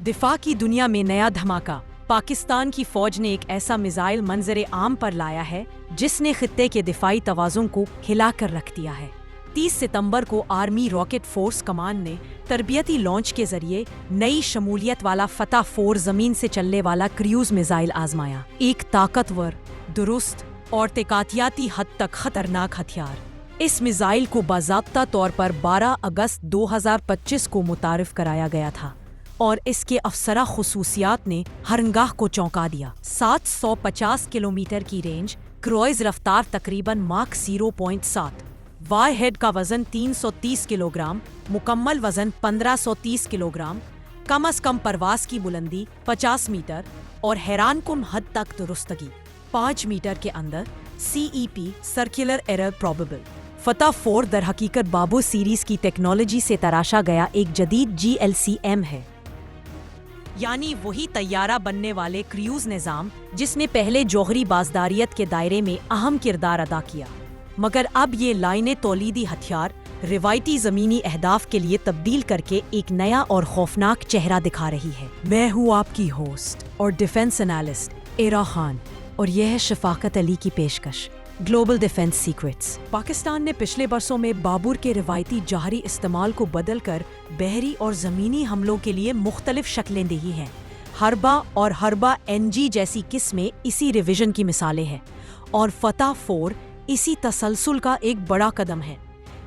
دفاع کی دنیا میں نیا دھماکہ۔ پاکستان کی فوج نے ایک ایسا میزائل منظر عام پر لایا ہے جس نے خطے کے دفاعی توازن کو ہلا کر رکھ دیا ہے۔ 30 ستمبر کو آرمی راکٹ فورس کمانڈ نے تربیتی لانچ کے ذریعے نئی شمولیت والا فتح 4 زمین سے چلنے والا کریوز میزائل آزمایا۔ ایک طاقتور، درست اور تکاتیاتی حد تک خطرناک ہتھیار۔ اس میزائل کو باضابطہ طور پر 12 اگست 2025 کو متعارف کرایا گیا تھا اور اس کے افسرہ خصوصیات نے ہرنگاہ کو چونکا دیا۔ 750 کلومیٹر کی رینج، کروئز رفتار تقریباً ماک 0.7، وار ہیڈ کا وزن 330 کلوگرام، مکمل وزن 1530 کلوگرام، کم از کم پرواز کی بلندی 50 میٹر اور حیران کن حد تک درستگی 5 میٹر کے اندر۔ CEP circular error probable. فتح 4 در حقیقت بابو سیریز کی ٹیکنالوجی سے تراشا گیا ایک جدید GLCM ہے، یعنی وہی طیارہ بننے والے کریوز نظام جس نے پہلے جوہری بازداریت کے دائرے میں اہم کردار ادا کیا، مگر اب یہ لائن تولیدی ہتھیار روایتی زمینی اہداف کے لیے تبدیل کر کے ایک نیا اور خوفناک چہرہ دکھا رہی ہے۔ میں ہوں آپ کی ہوسٹ اور ڈیفنس انالسٹ ایرا خان، اور یہ ہے شفاقت علی کی پیشکش گلوبل ڈیفنس سیکرٹس۔ پاکستان نے پچھلے برسوں میں بابور کے روایتی جوہری استعمال کو بدل کر بحری اور زمینی حملوں کے لیے مختلف شکلیں دی ہیں۔ حربہ اور حربہ NG جیسی قسمیں اسی ریویژن کی مثالیں ہیں، اور فتح 4 اسی تسلسل کا ایک بڑا قدم ہے۔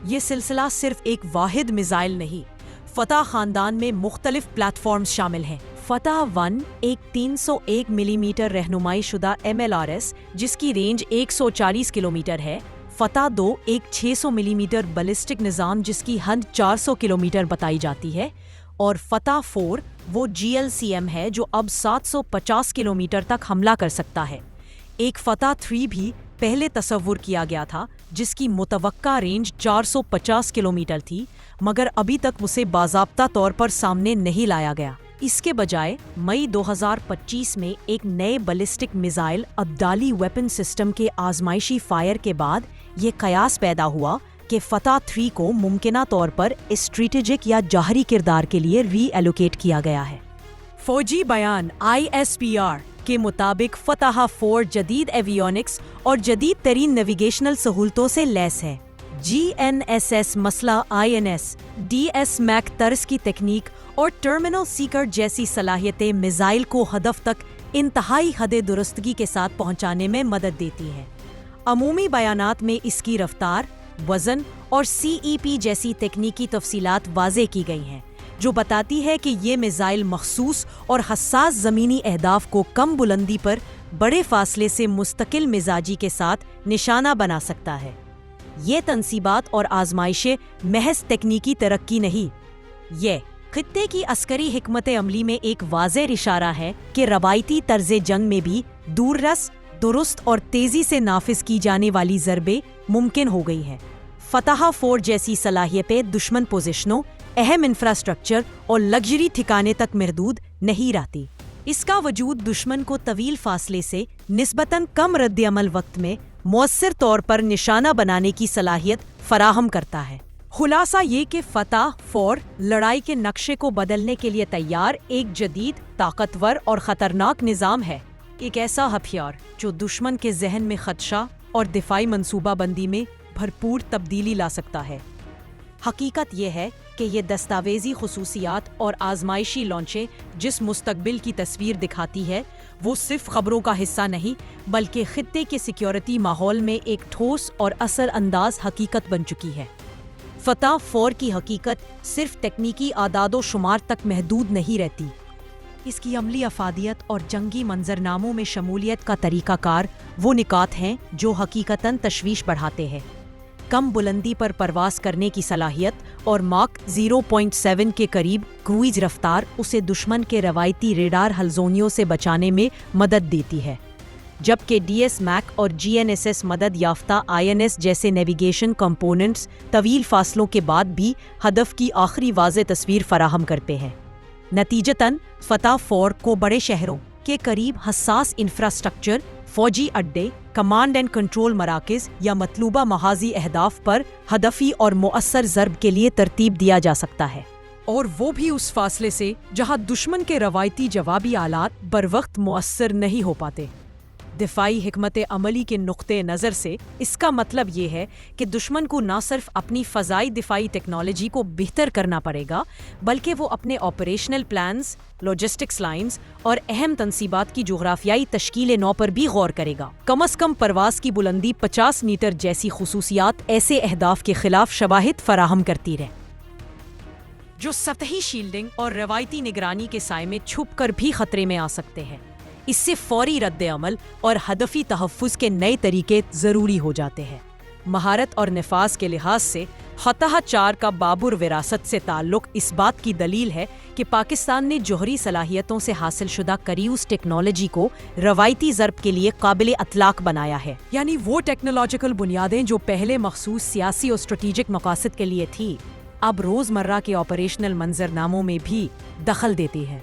یہ سلسلہ صرف ایک واحد میزائل نہیں، فتح خاندان میں مختلف پلیٹ فارمز شامل ہیں۔ فتح 1 ایک 301 ملی میٹر رہنمائی شدہ MLRS جس کی رینج 140 کلومیٹر ہے۔ فتح 2 ایک 600 ملی میٹر بیلسٹک نظام جس کی حد 400 کلومیٹر بتائی جاتی ہے، اور فتح 4 وہ GLCM ہے جو اب 750 کلومیٹر تک حملہ کر سکتا ہے۔ ایک فتح 3 بھی پہلے تصور کیا گیا تھا جس کی متوقع رینج 450 کلومیٹر تھی، مگر ابھی تک اسے باضابطہ طور پر سامنے نہیں لایا گیا۔ اس کے بجائے مئی 2025 میں ایک نئے ballistic missile Abdali weapon system کے آزمائشی فائر کے بعد یہ قیاس پیدا ہوا کہ فتح 3 کو ممکنہ طور پر اسٹریٹجک یا جوہری کردار کے لیے ری ایلوکیٹ کیا گیا ہے۔ فوجی بیان ISPR کے مطابق فتح 4 جدید ایویونکس اور جدید ترین نیویگیشنل سہولتوں سے لیس ہے۔ GNSS مسئلہ INS، DS میک طرز کی تکنیک اور ٹرمینل سیکر جیسی صلاحیتیں میزائل کو ہدف تک انتہائی حد درستگی کے ساتھ پہنچانے میں مدد دیتی ہیں۔ عمومی بیانات میں اس کی رفتار، وزن اور CEP جیسی تکنیکی تفصیلات واضح کی گئی ہیں، جو بتاتی ہے کہ یہ میزائل مخصوص اور حساس زمینی اہداف کو کم بلندی پر بڑے فاصلے سے مستقل مزاجی کے ساتھ نشانہ بنا سکتا ہے۔ یہ تنصیبات اور آزمائشیں محض تکنیکی ترقی نہیں، یہ خطے کی عسکری حکمت عملی میں ایک واضح اشارہ ہے کہ روایتی طرز جنگ میں بھی دور رس، درست اور تیزی سے نافذ کی جانے والی ضربیں ممکن ہو گئی ہیں۔ فتح 4 جیسی صلاحیتیں دشمن پوزیشنوں، اہم انفراسٹرکچر اور لگژری ٹھکانے تک محدود نہیں رہتی۔ اس کا وجود دشمن کو طویل فاصلے سے نسبتاً کم رد عمل وقت میں مؤثر طور پر نشانہ بنانے کی صلاحیت فراہم کرتا ہے۔ خلاصہ یہ کہ فتح 4 لڑائی کے نقشے کو بدلنے کے لیے تیار ایک جدید، طاقتور اور خطرناک نظام ہے، ایک ایسا ہتھیار جو دشمن کے ذہن میں خدشہ اور دفاعی منصوبہ بندی میں بھرپور تبدیلی لا سکتا ہے۔ حقیقت یہ ہے کہ یہ دستاویزی خصوصیات اور آزمائشی لانچیں جس مستقبل کی تصویر دکھاتی ہے، وہ صرف خبروں کا حصہ نہیں بلکہ خطے کے سیکیورٹی ماحول میں ایک ٹھوس اور اثر انداز حقیقت بن چکی ہے۔ فتح 4 کی حقیقت صرف تکنیکی اعداد و شمار تک محدود نہیں رہتی، اس کی عملی افادیت اور جنگی منظرناموں میں شمولیت کا طریقہ کار وہ نکات ہیں جو حقیقتاً تشویش بڑھاتے ہیں۔ کم بلندی پر پرواز کرنے کی صلاحیت اور ماک 0.7 کے قریب کروئز رفتار اسے دشمن کے روایتی ریڈار حلزونیوں سے بچانے میں مدد دیتی ہے، جبکہ DS میک اور GNSS مدد یافتہ INS جیسے نیویگیشن کمپوننٹس طویل فاصلوں کے بعد بھی ہدف کی آخری واضح تصویر فراہم کرتے ہیں۔ نتیجتاً فتح 4 کو بڑے شہروں کے قریب حساس انفراسٹرکچر، فوجی اڈے، کمانڈ اینڈ کنٹرول مراکز یا مطلوبہ محاذی اہداف پر ہدفی اور مؤثر ضرب کے لیے ترتیب دیا جا سکتا ہے۔ اور وہ بھی اس فاصلے سے جہاں دشمن کے روایتی جوابی آلات بروقت مؤثر نہیں ہو پاتے۔ دفاعی حکمت عملی کے نقطۂ نظر سے اس کا مطلب یہ ہے کہ دشمن کو نہ صرف اپنی فضائی دفاعی ٹیکنالوجی کو بہتر کرنا پڑے گا، بلکہ وہ اپنے آپریشنل پلانز، لاجسٹکس لائنز اور اہم تنصیبات کی جغرافیائی تشکیل نو پر بھی غور کرے گا۔ کم از کم پرواز کی بلندی 50 میٹر جیسی خصوصیات ایسے اہداف کے خلاف شواہد فراہم کرتی رہیں جو سطحی شیلڈنگ اور روایتی نگرانی کے سائے میں چھپ کر بھی خطرے میں آ سکتے ہیں۔ اس سے فوری رد عمل اور ہدفی تحفظ کے نئے طریقے ضروری ہو جاتے ہیں۔ مہارت اور نفاذ کے لحاظ سے فتح 4 کا بابر وراثت سے تعلق اس بات کی دلیل ہے کہ پاکستان نے جوہری صلاحیتوں سے حاصل شدہ کریوس ٹیکنالوجی کو روایتی ضرب کے لیے قابل اطلاق بنایا ہے، یعنی وہ ٹیکنالوجیکل بنیادیں جو پہلے مخصوص سیاسی اور اسٹریٹجک مقاصد کے لیے تھی، اب روزمرہ کے آپریشنل منظرناموں میں بھی دخل دیتی ہے۔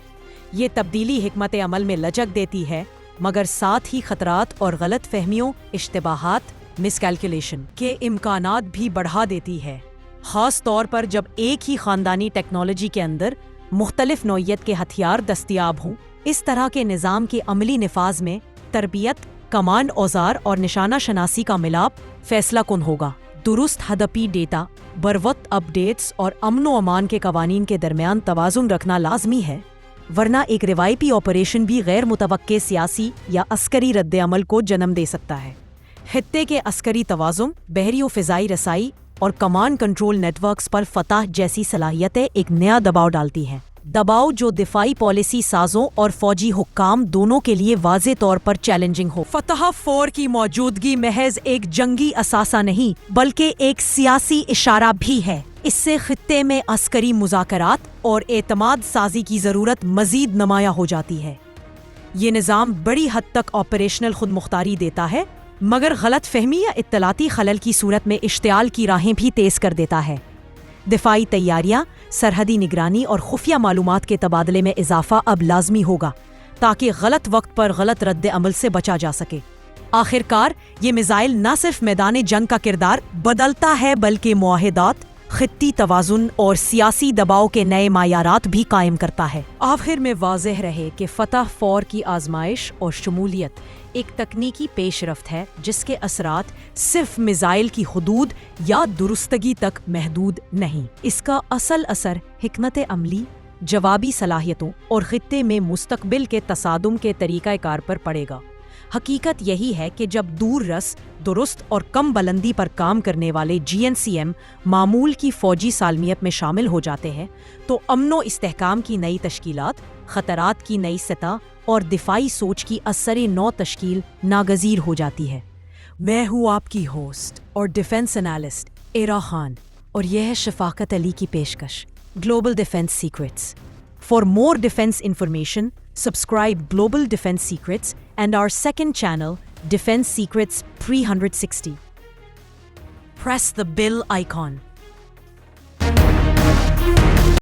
یہ تبدیلی حکمت عمل میں لچک دیتی ہے، مگر ساتھ ہی خطرات اور غلط فہمیوں، اشتباہات، مس کیلکولیشن کے امکانات بھی بڑھا دیتی ہے، خاص طور پر جب ایک ہی خاندانی ٹیکنالوجی کے اندر مختلف نوعیت کے ہتھیار دستیاب ہوں۔ اس طرح کے نظام کے عملی نفاذ میں تربیت، کمانڈ اوزار اور نشانہ شناسی کا ملاپ فیصلہ کن ہوگا۔ درست ہدفی ڈیٹا، بروقت اپ ڈیٹس اور امن و امان کے قوانین کے درمیان توازن رکھنا لازمی ہے، ورنہ ایک روایتی آپریشن بھی غیر متوقع سیاسی یا عسکری رد عمل کو جنم دے سکتا ہے۔ خطے کے عسکری توازن، بحری و فضائی رسائی اور کمانڈ کنٹرول نیٹ ورکس پر فتح جیسی صلاحیتیں ایک نیا دباؤ ڈالتی ہیں، دباؤ جو دفاعی پالیسی سازوں اور فوجی حکام دونوں کے لیے واضح طور پر چیلنجنگ ہو۔ فتح 4 کی موجودگی محض ایک جنگی اثاثہ نہیں بلکہ ایک سیاسی اشارہ بھی ہے۔ اس سے خطے میں عسکری مذاکرات اور اعتماد سازی کی ضرورت مزید نمایاں ہو جاتی ہے۔ یہ نظام بڑی حد تک آپریشنل خود مختاری دیتا ہے، مگر غلط فہمی یا اطلاعاتی خلل کی صورت میں اشتعال کی راہیں بھی تیز کر دیتا ہے۔ دفاعی تیاریاں، سرحدی نگرانی اور خفیہ معلومات کے تبادلے میں اضافہ اب لازمی ہوگا تاکہ غلط وقت پر غلط رد عمل سے بچا جا سکے۔ آخر کار یہ میزائل نہ صرف میدان جنگ کا کردار بدلتا ہے بلکہ معاہدات، خطی توازن اور سیاسی دباؤ کے نئے معیارات بھی قائم کرتا ہے۔ آخر میں واضح رہے کہ فتح 4 کی آزمائش اور شمولیت ایک تکنیکی پیش رفت ہے جس کے اثرات صرف میزائل کی حدود یا درستگی تک محدود نہیں۔ اس کا اصل اثر حکمت عملی، جوابی صلاحیتوں اور خطے میں مستقبل کے تصادم کے طریقہ کار پر پڑے گا۔ حقیقت یہی ہے کہ جب دور رس، درست اور کم بلندی پر کام کرنے والے GNCM معمول کی فوجی سالمیت میں شامل ہو جاتے ہیں تو امن و استحکام کی نئی تشکیلات، خطرات کی نئی سطح اور دفاعی سوچ کی اثر نو تشکیل ناگزیر ہو جاتی ہے۔ میں ہوں آپ کی ہوسٹ اور ڈیفنس انالسٹ ایرا خان، اور یہ ہے شفاقت علی کی پیشکش global defence secrets. For more defense information, subscribe Global Defense Secrets and our second channel, Defense Secrets 360. Press the bell icon.